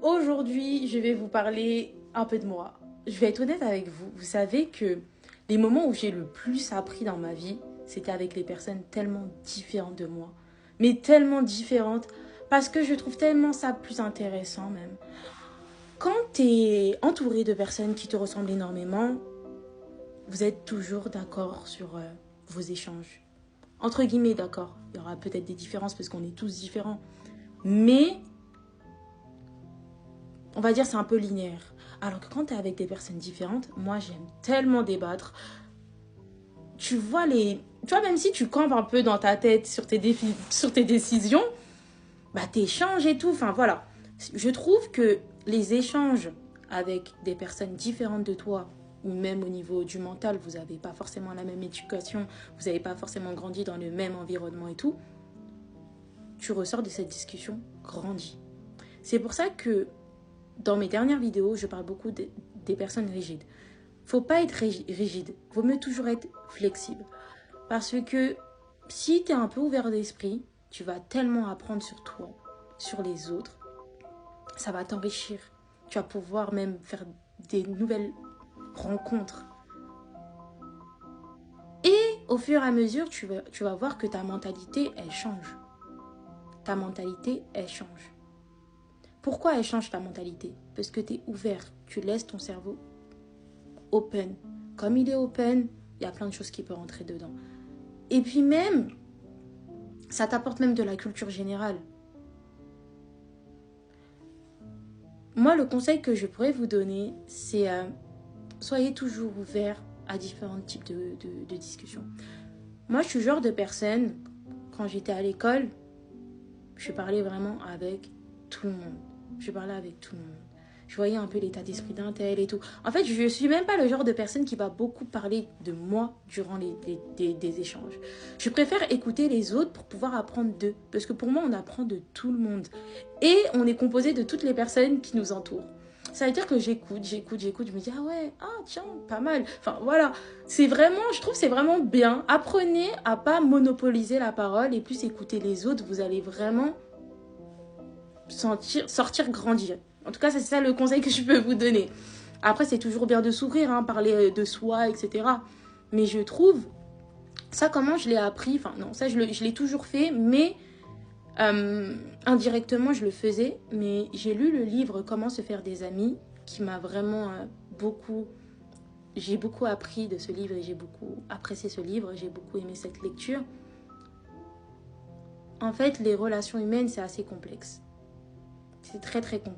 Aujourd'hui, je vais vous parler un peu de moi. Je vais être honnête avec vous. Vous savez que les moments où j'ai le plus appris dans ma vie, c'était avec les personnes tellement différentes de moi. Mais tellement différentes, parce que je trouve tellement ça plus intéressant même. Quand tu es entouré de personnes qui te ressemblent énormément, vous êtes toujours d'accord sur vos échanges. Entre guillemets, d'accord. Il y aura peut-être des différences parce qu'on est tous différents. Mais on va dire c'est un peu linéaire. Alors que quand tu es avec des personnes différentes, moi j'aime tellement débattre. Tu vois même si tu campes un peu dans ta tête sur sur tes décisions, bah t'échanges et tout. Enfin voilà. Je trouve que les échanges avec des personnes différentes de toi, ou même au niveau du mental, vous n'avez pas forcément la même éducation, vous n'avez pas forcément grandi dans le même environnement et tout, tu ressors de cette discussion grandi. C'est pour ça que dans mes dernières vidéos, je parle beaucoup des personnes rigides. Faut pas être rigide, vaut mieux toujours être flexible. Parce que si tu es un peu ouvert d'esprit, tu vas tellement apprendre sur toi, sur les autres, ça va t'enrichir. Tu vas pouvoir même faire des nouvelles rencontres. Et au fur et à mesure, tu vas voir que ta mentalité, elle change. Ta mentalité, elle change. Pourquoi elle change ta mentalité? Parce que tu es ouvert, tu laisses ton cerveau open. Comme il est open, il y a plein de choses qui peuvent rentrer dedans. Et puis même, ça t'apporte même de la culture générale. Moi, le conseil que je pourrais vous donner, c'est soyez toujours ouvert à différents types de discussions. Moi, je suis le genre de personne, quand j'étais à l'école, je parlais vraiment avec tout le monde. Je parlais avec tout le monde. Je voyais un peu l'état d'esprit d'un tel et tout. En fait, je ne suis même pas le genre de personne qui va beaucoup parler de moi durant des échanges. Je préfère écouter les autres pour pouvoir apprendre d'eux. Parce que pour moi, on apprend de tout le monde. Et on est composé de toutes les personnes qui nous entourent. Ça veut dire que j'écoute. Je me dis, ah ouais, ah tiens, pas mal. Enfin voilà, je trouve que c'est vraiment bien. Apprenez à pas monopoliser la parole et plus écouter les autres. Vous allez vraiment sortir grandir. En tout cas, c'est ça le conseil que je peux vous donner. Après, c'est toujours bien de s'ouvrir, hein, parler de soi, etc. Mais je trouve, ça comment je l'ai appris, enfin non, ça je l'ai toujours fait, mais indirectement je le faisais. Mais j'ai lu le livre Comment se faire des amis, qui m'a vraiment j'ai beaucoup appris de ce livre et j'ai beaucoup apprécié ce livre, j'ai beaucoup aimé cette lecture. En fait, les relations humaines, c'est assez complexe. C'est très très complexe.